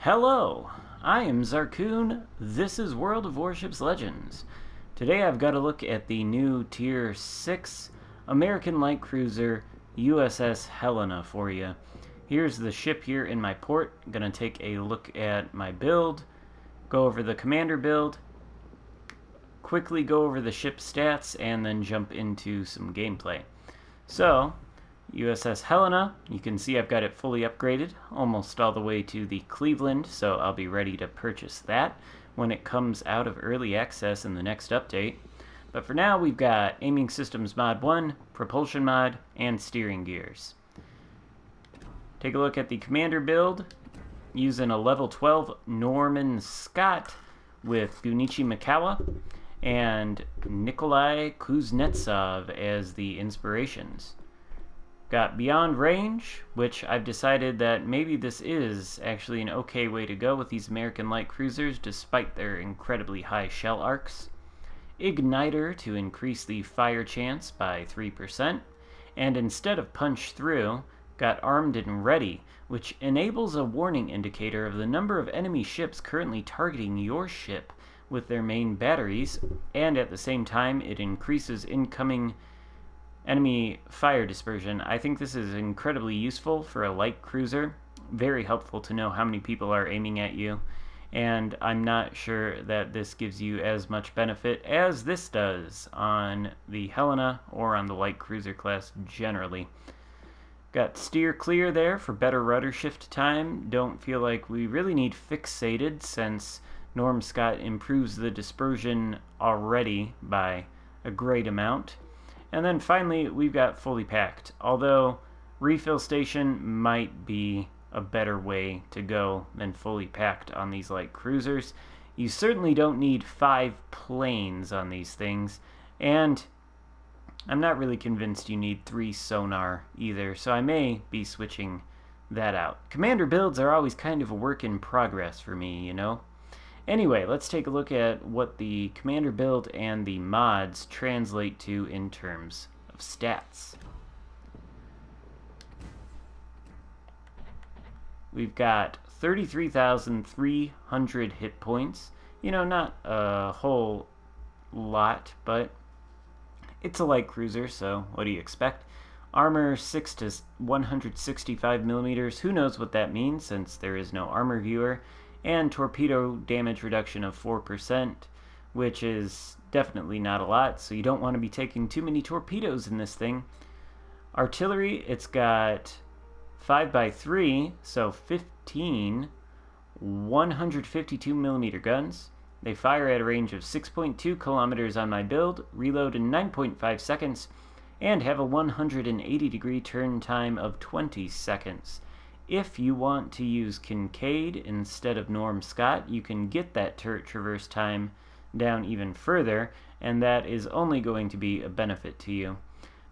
Hello, I am Xarkun. This is World of Warships Legends. Today I've got a look at the new Tier 6 American light cruiser USS Helena for you. Here's the ship here in my port. I'm going to take a look at my build, go over the commander build, quickly go over the ship stats, and then jump into some gameplay. So, USS Helena, you can see I've got it fully upgraded, almost all the way to the Cleveland, so I'll be ready to purchase that when it comes out of early access in the next update. But for now, we've got Aiming Systems Mod 1, Propulsion Mod, and Steering Gears. Take a look at the Commander build, using a level 12 Norman Scott with Gunichi Mikawa and Nikolai Kuznetsov as the inspirations. Got Beyond Range, which I've decided that maybe this is actually an okay way to go with these American light cruisers despite their incredibly high shell arcs. Igniter to increase the fire chance by 3%, and instead of Punch Through, got Armed and Ready, which enables a warning indicator of the number of enemy ships currently targeting your ship with their main batteries, and at the same time it increases incoming enemy fire dispersion. I think this is incredibly useful for a light cruiser. Very helpful to know how many people are aiming at you. And I'm not sure that this gives you as much benefit as this does on the Helena or on the light cruiser class generally. Got Steer Clear there for better rudder shift time. Don't feel like we really need Fixated since Norm Scott improves the dispersion already by a great amount. And then finally, we've got Fully Packed, although Refill Station might be a better way to go than Fully Packed on these light cruisers. You certainly don't need 5 planes on these things, and I'm not really convinced you need 3 sonar either, so I may be switching that out. Commander builds are always kind of a work in progress for me, you know? Anyway, let's take a look at what the commander build and the mods translate to in terms of stats. We've got 33,300 hit points. You know, not a whole lot, but it's a light cruiser, so what do you expect? Armor 6 to 165 millimeters. Who knows what that means since there is no armor viewer. And torpedo damage reduction of 4%, which is definitely not a lot, so you don't want to be taking too many torpedoes in this thing. Artillery, it's got 5x3, so 15 152 millimeter guns. They fire at a range of 6.2 kilometers on my build, reload in 9.5 seconds, and have a 180-degree turn time of 20 seconds. If you want to use Kincaid instead of Norm Scott, you can get that turret traverse time down even further, and that is only going to be a benefit to you.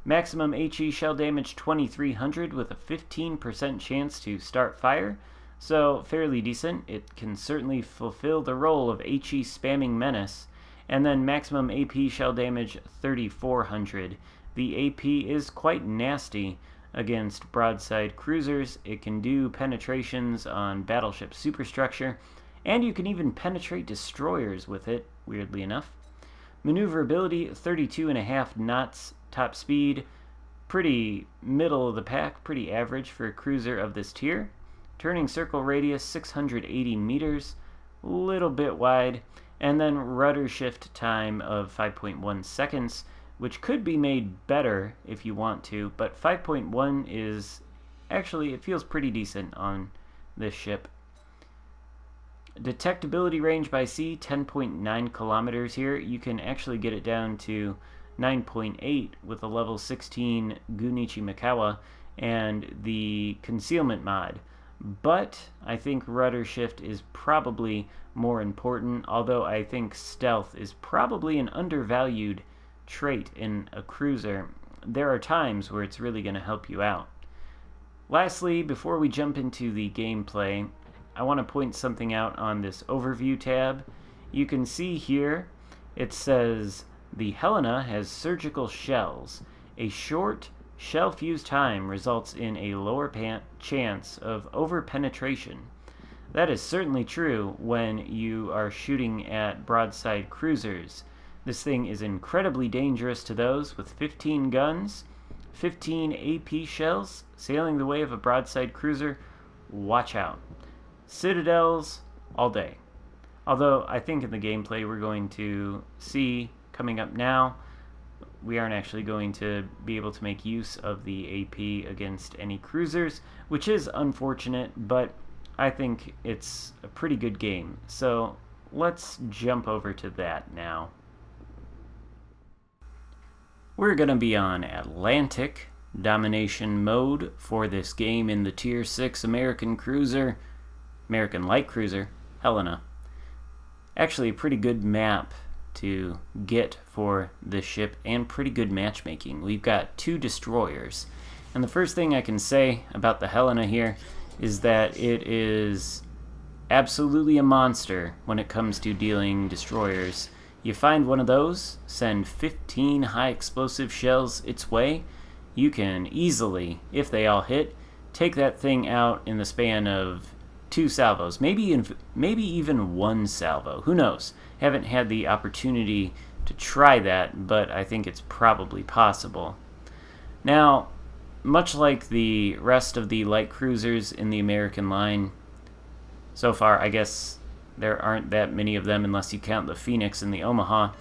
Maximum HE shell damage 2300 with a 15% chance to start fire, so fairly decent. It can certainly fulfill the role of HE spamming menace. And then maximum AP shell damage 3400. The AP is quite nasty against broadside cruisers. It can do penetrations on battleship superstructure, and you can even penetrate destroyers with it, weirdly enough. Maneuverability 32.5 knots, top speed, pretty middle of the pack, pretty average for a cruiser of this tier. Turning circle radius 680 meters, little bit wide, and then rudder shift time of 5.1 seconds, which could be made better if you want to, but 5.1 is actually, it feels pretty decent on this ship. Detectability range by sea, 10.9 kilometers here. You can actually get it down to 9.8 with a level 16 Gunichi Mikawa and the concealment mod. But I think rudder shift is probably more important, although I think stealth is probably an undervalued trait in a cruiser. There are times where it's really going to help you out. Lastly, before we jump into the gameplay, I want to point something out on this overview tab. You can see here it says the Helena has surgical shells. A short shell fuse time results in a lower chance of over-penetration. That is certainly true when you are shooting at broadside cruisers. This thing is incredibly dangerous to those with 15 guns, 15 AP shells, sailing the way of a broadside cruiser. Watch out. Citadels, all day. Although I think in the gameplay we're going to see coming up now, we aren't actually going to be able to make use of the AP against any cruisers, which is unfortunate, but I think it's a pretty good game. So let's jump over to that now. We're going to be on Atlantic domination mode for this game in the Tier 6 American light cruiser, Helena. Actually a pretty good map to get for this ship and pretty good matchmaking. We've got 2 destroyers. And the first thing I can say about the Helena here is that it is absolutely a monster when it comes to dealing destroyers. You find one of those, send 15 high explosive shells its way, you can easily, if they all hit, take that thing out in the span of 2 salvos, maybe even 1 salvo. Who knows? Haven't had the opportunity to try that, but I think it's probably possible. Now, much like the rest of the light cruisers in the American line, so far I guess there aren't that many of them unless you count the Phoenix and the Omaha,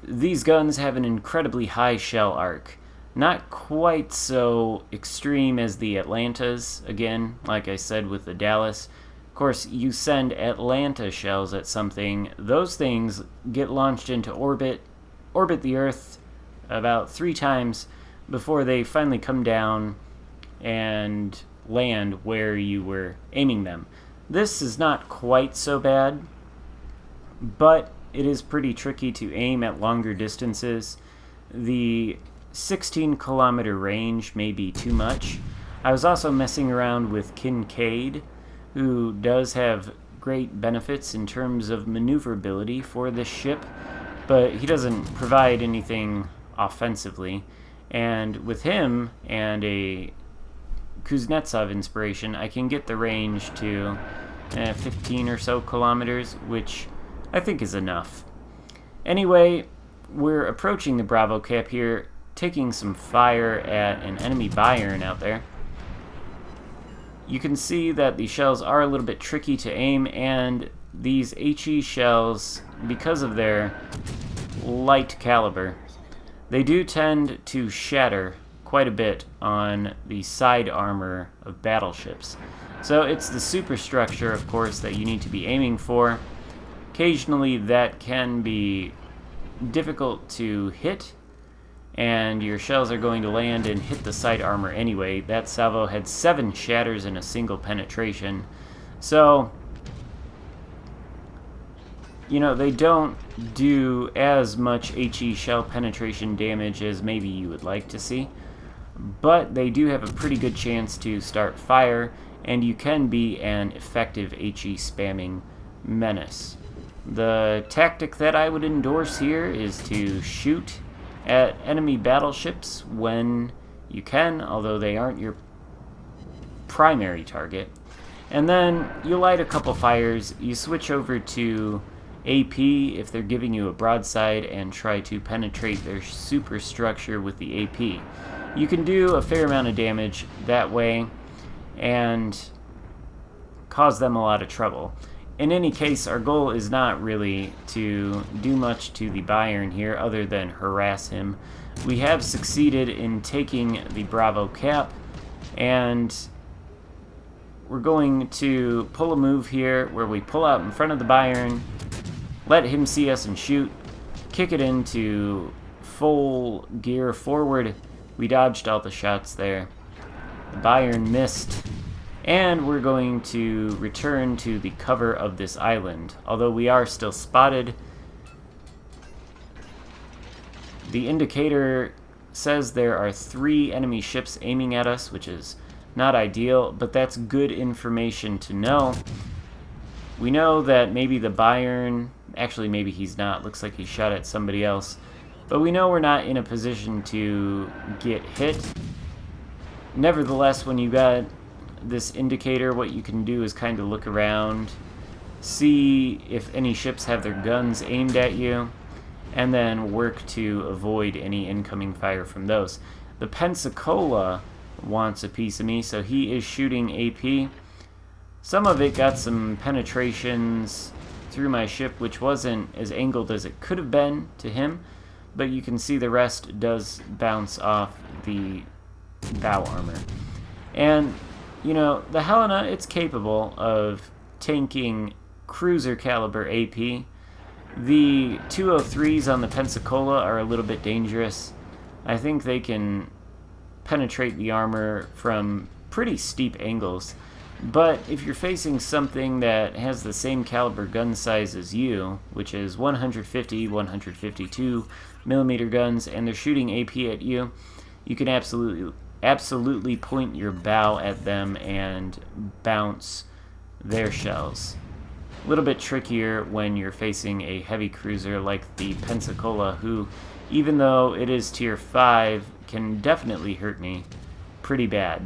these guns have an incredibly high shell arc. Not quite so extreme as the Atlantas, again, like I said with the Dallas. Of course, you send Atlanta shells at something, those things get launched into orbit the Earth about 3 times before they finally come down and land where you were aiming them. This is not quite so bad, but it is pretty tricky to aim at longer distances. The 16-kilometer range may be too much. I was also messing around with Kincaid, who does have great benefits in terms of maneuverability for this ship, but he doesn't provide anything offensively. And with him and a Kuznetsov inspiration, I can get the range to 15 or so kilometers, which I think is enough. Anyway, we're approaching the Bravo Cap here, taking some fire at an enemy Bayern out there. You can see that the shells are a little bit tricky to aim, and these HE shells, because of their light caliber, they do tend to shatter quite a bit on the side armor of battleships. So it's the superstructure, of course, that you need to be aiming for. Occasionally that can be difficult to hit, and your shells are going to land and hit the side armor anyway. That salvo had 7 shatters in a single penetration. So, you know, they don't do as much HE shell penetration damage as maybe you would like to see, but they do have a pretty good chance to start fire, and you can be an effective HE spamming menace. The tactic that I would endorse here is to shoot at enemy battleships when you can, although they aren't your primary target. And then you light a couple fires, you switch over to AP if they're giving you a broadside, and try to penetrate their superstructure with the AP. You can do a fair amount of damage that way and cause them a lot of trouble. In any case, our goal is not really to do much to the Bayern here other than harass him. We have succeeded in taking the Bravo Cap, and we're going to pull a move here where we pull out in front of the Bayern, let him see us and shoot, kick it into full gear forward. We dodged all the shots there. The Bayern missed. And we're going to return to the cover of this island. Although we are still spotted, the indicator says there are 3 enemy ships aiming at us, which is not ideal, but that's good information to know. We know that maybe the Bayern, actually maybe he's not, looks like he shot at somebody else, but we know we're not in a position to get hit. Nevertheless, when you got this indicator, what you can do is kind of look around, see if any ships have their guns aimed at you, and then work to avoid any incoming fire from those. The Pensacola wants a piece of me, so he is shooting AP. Some of it got some penetrations through my ship, which wasn't as angled as it could have been to him, but you can see the rest does bounce off the bow armor. And, you know, the Helena, it's capable of tanking cruiser caliber AP. The 203s on the Pensacola are a little bit dangerous. I think they can penetrate the armor from pretty steep angles. But if you're facing something that has the same caliber gun size as you, which is 150, 152 millimeter guns, and they're shooting AP at you, you can absolutely point your bow at them and bounce their shells. A little bit trickier when you're facing a heavy cruiser like the Pensacola, who, even though it is tier 5, can definitely hurt me pretty bad.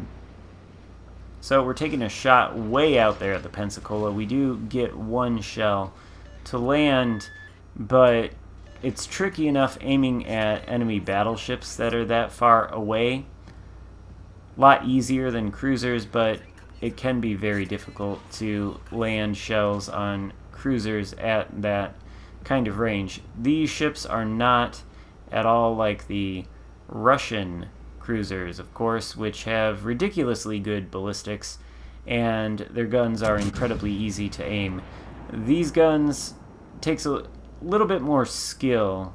So we're taking a shot way out there at the Pensacola. We do get one shell to land, but it's tricky enough aiming at enemy battleships that are that far away. A lot easier than cruisers, but it can be very difficult to land shells on cruisers at that kind of range. These ships are not at all like the Russian cruisers, of course, which have ridiculously good ballistics, and their guns are incredibly easy to aim. These guns takes a little bit more skill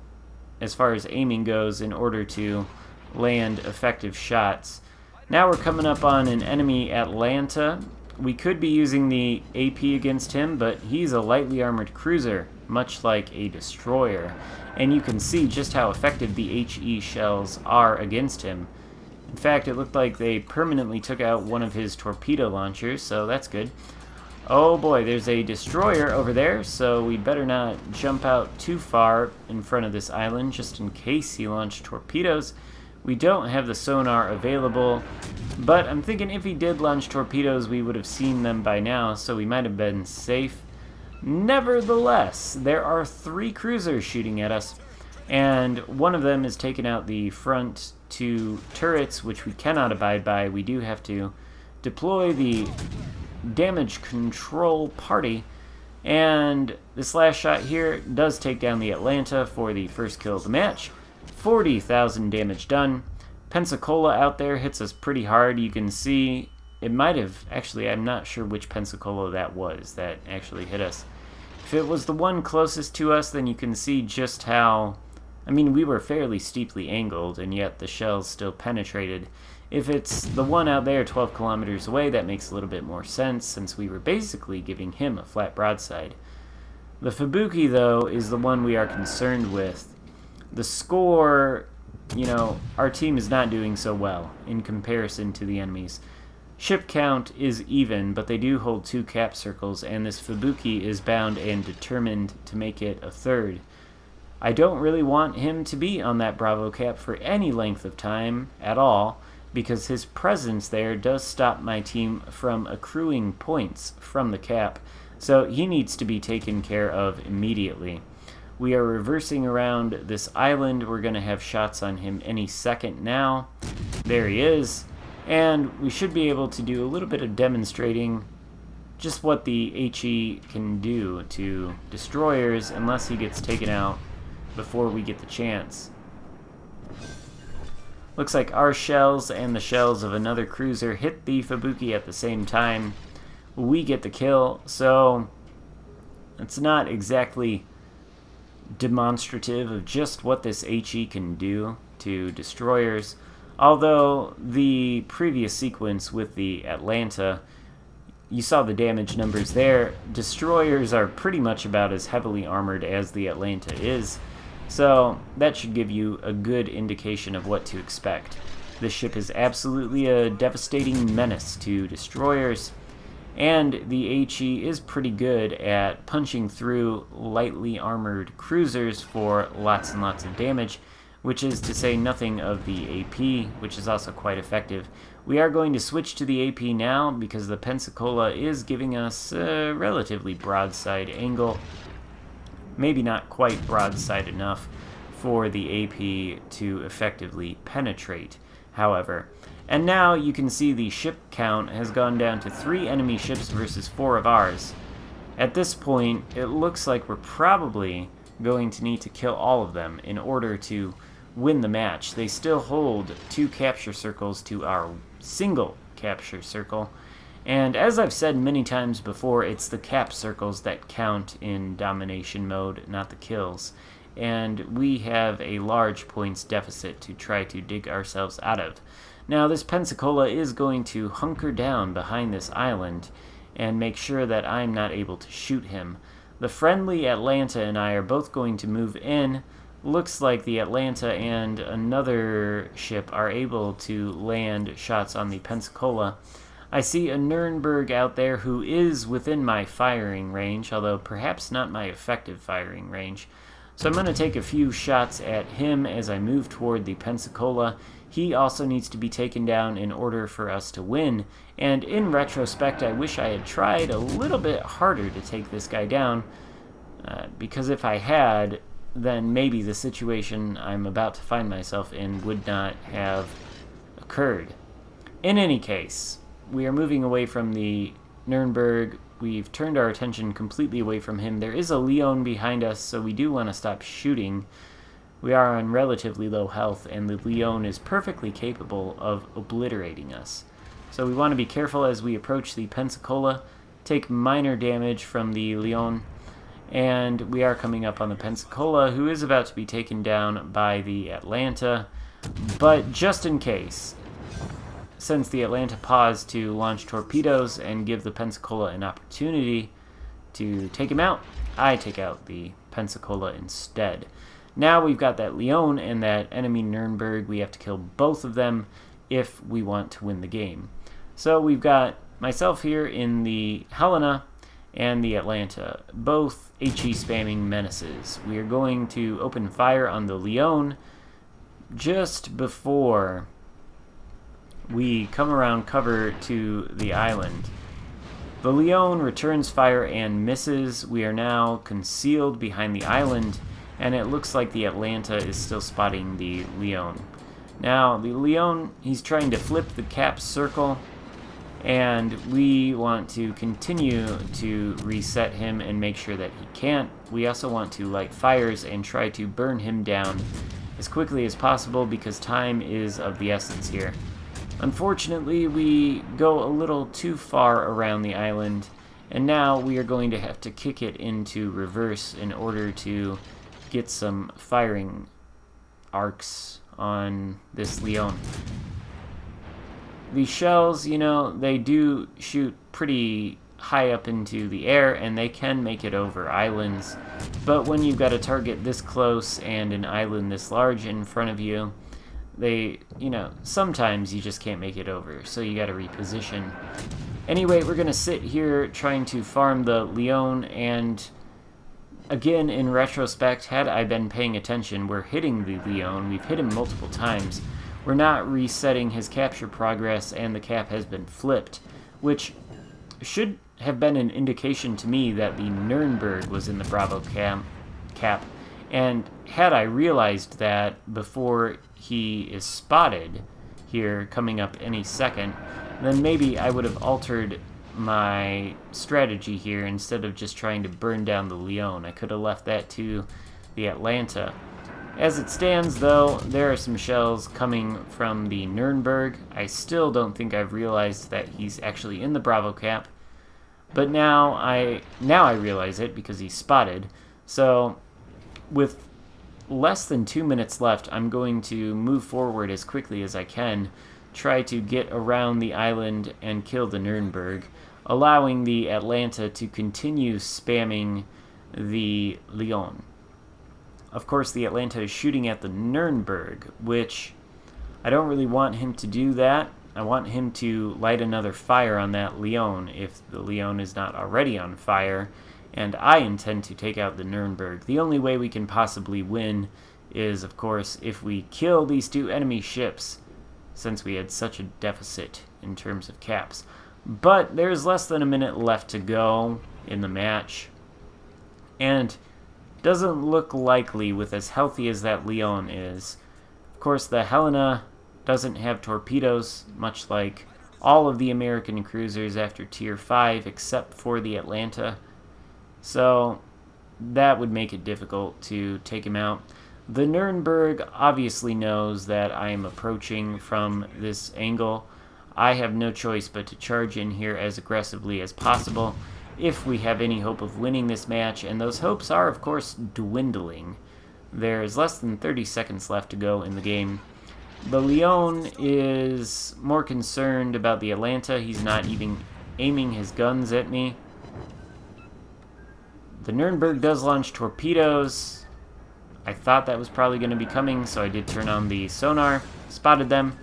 as far as aiming goes in order to land effective shots. Now we're coming up on an enemy Atlanta. We could be using the AP against him, but he's a lightly armored cruiser, much like a destroyer, and you can see just how effective the HE shells are against him. In fact, it looked like they permanently took out one of his torpedo launchers, so that's good. Oh boy, there's a destroyer over there, so we better not jump out too far in front of this island, just in case he launched torpedoes. We don't have the sonar available, but I'm thinking if he did launch torpedoes, we would have seen them by now, so we might have been safe. Nevertheless, there are 3 cruisers shooting at us, and one of them is taking out the front 2 turrets, which we cannot abide by. We do have to deploy the damage control party, and this last shot here does take down the Atlanta for the first kill of the match. 40,000 damage done. Pensacola out there hits us pretty hard. You can see it might have, actually I'm not sure which Pensacola that was that actually hit us. If it was the one closest to us, then you can see just how, I mean, we were fairly steeply angled, and yet the shells still penetrated. If it's the one out there 12 kilometers away, that makes a little bit more sense, since we were basically giving him a flat broadside. The Fubuki, though, is the one we are concerned with. The score, you know, our team is not doing so well in comparison to the enemies. Ship count is even, but they do hold 2 cap circles, and this Fubuki is bound and determined to make it a 3rd. I don't really want him to be on that Bravo cap for any length of time at all, because his presence there does stop my team from accruing points from the cap, so he needs to be taken care of immediately. We are reversing around this island. We're going to have shots on him any second now. There he is. And we should be able to do a little bit of demonstrating just what the HE can do to destroyers unless he gets taken out before we get the chance. Looks like our shells and the shells of another cruiser hit the Fubuki at the same time. We get the kill, so it's not exactly demonstrative of just what this HE can do to destroyers, although the previous sequence with the Atlanta, you saw the damage numbers there. Destroyers are pretty much about as heavily armored as the Atlanta is, so that should give you a good indication of what to expect. This ship is absolutely a devastating menace to destroyers, and the HE is pretty good at punching through lightly armored cruisers for lots and lots of damage. which is to say nothing of the AP, which is also quite effective. We are going to switch to the AP now because the Pensacola is giving us a relatively broadside angle. Maybe not quite broadside enough for the AP to effectively penetrate, however. And now you can see the ship count has gone down to 3 enemy ships versus 4 of ours. At this point, it looks like we're probably going to need to kill all of them in order to win the match. They still hold 2 capture circles to our single capture circle. And as I've said many times before, it's the cap circles that count in domination mode, not the kills. And we have a large points deficit to try to dig ourselves out of. Now, this Pensacola is going to hunker down behind this island and make sure that I'm not able to shoot him. The friendly Atlanta and I are both going to move in. Looks like the Atlanta and another ship are able to land shots on the Pensacola. I see a Nuremberg out there who is within my firing range, although perhaps not my effective firing range. So I'm going to take a few shots at him as I move toward the Pensacola. He also needs to be taken down in order for us to win. And in retrospect, I wish I had tried a little bit harder to take this guy down, because if I had, then maybe the situation I'm about to find myself in would not have occurred. In any case, we are moving away from the Nuremberg. We've turned our attention completely away from him. There is a Leon behind us, so we do want to stop shooting. We are on relatively low health, and the Leon is perfectly capable of obliterating us. So we want to be careful as we approach the Pensacola, take minor damage from the Leon, and we are coming up on the Pensacola, who is about to be taken down by the Atlanta. But just in case, since the Atlanta paused to launch torpedoes and give the Pensacola an opportunity to take him out, I take out the Pensacola instead. Now we've got that Leon and that enemy Nuremberg. We have to kill both of them if we want to win the game. So we've got myself here in the Helena and the Atlanta, both HE spamming menaces. We are going to open fire on the Leon just before we come around cover to the island. The Leon returns fire and misses. We are now concealed behind the island, and it looks like the Atlanta is still spotting the Leon. Now, the Leon, he's trying to flip the cap circle, and we want to continue to reset him and make sure that he can't. We also want to light fires and try to burn him down as quickly as possible because time is of the essence here. Unfortunately, we go a little too far around the island, and now we are going to have to kick it into reverse in order to get some firing arcs on this Leon. These shells, you know, they do shoot pretty high up into the air, and they can make it over islands, but when you've got a target this close and an island this large in front of you, they, you know, sometimes you just can't make it over, so you gotta reposition. Anyway, we're gonna sit here trying to farm the Leon, and again, in retrospect, had I been paying attention, we're hitting the Leon. We've hit him multiple times. We're not resetting his capture progress, and the cap has been flipped, which should have been an indication to me that the Nuremberg was in the Bravo cap. And had I realized that before he is spotted here, coming up any second, then maybe I would have altered my strategy here instead of just trying to burn down the Leon. I could have left that to the Atlanta. As it stands, though, there are some shells coming from the Nuremberg. I still don't think I've realized that he's actually in the Bravo cap, but now I realize it because he's spotted. So with less than 2 minutes left, I'm going to move forward as quickly as I can, try to get around the island and kill the Nuremberg, allowing the Atlanta to continue spamming the Leon. Of course, the Atlanta is shooting at the Nuremberg, which I don't really want him to do that. I want him to light another fire on that Leon if the Leon is not already on fire, and I intend to take out the Nuremberg. The only way we can possibly win is, of course, if we kill these 2 enemy ships, since we had such a deficit in terms of caps. But there's less than a minute left to go in the match, and doesn't look likely with as healthy as that Leon is. Of course, the Helena doesn't have torpedoes, much like all of the American cruisers after Tier 5, except for the Atlanta. So that would make it difficult to take him out. The Nuremberg obviously knows that I am approaching from this angle. I have no choice but to charge in here as aggressively as possible if we have any hope of winning this match, and those hopes are, of course, dwindling. There's less than 30 seconds left to go in the game. The Leon is more concerned about the Atlanta. He's not even aiming his guns at me. The Nuremberg does launch torpedoes. I thought that was probably going to be coming, so I did turn on the sonar. Spotted them.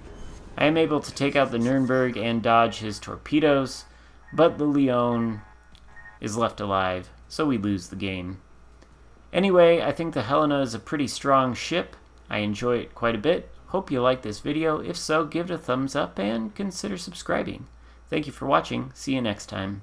I am able to take out the Nuremberg and dodge his torpedoes, but the Leon is left alive, so we lose the game. Anyway, I think the Helena is a pretty strong ship. I enjoy it quite a bit. Hope you liked this video. If so, give it a thumbs up and consider subscribing. Thank you for watching. See you next time.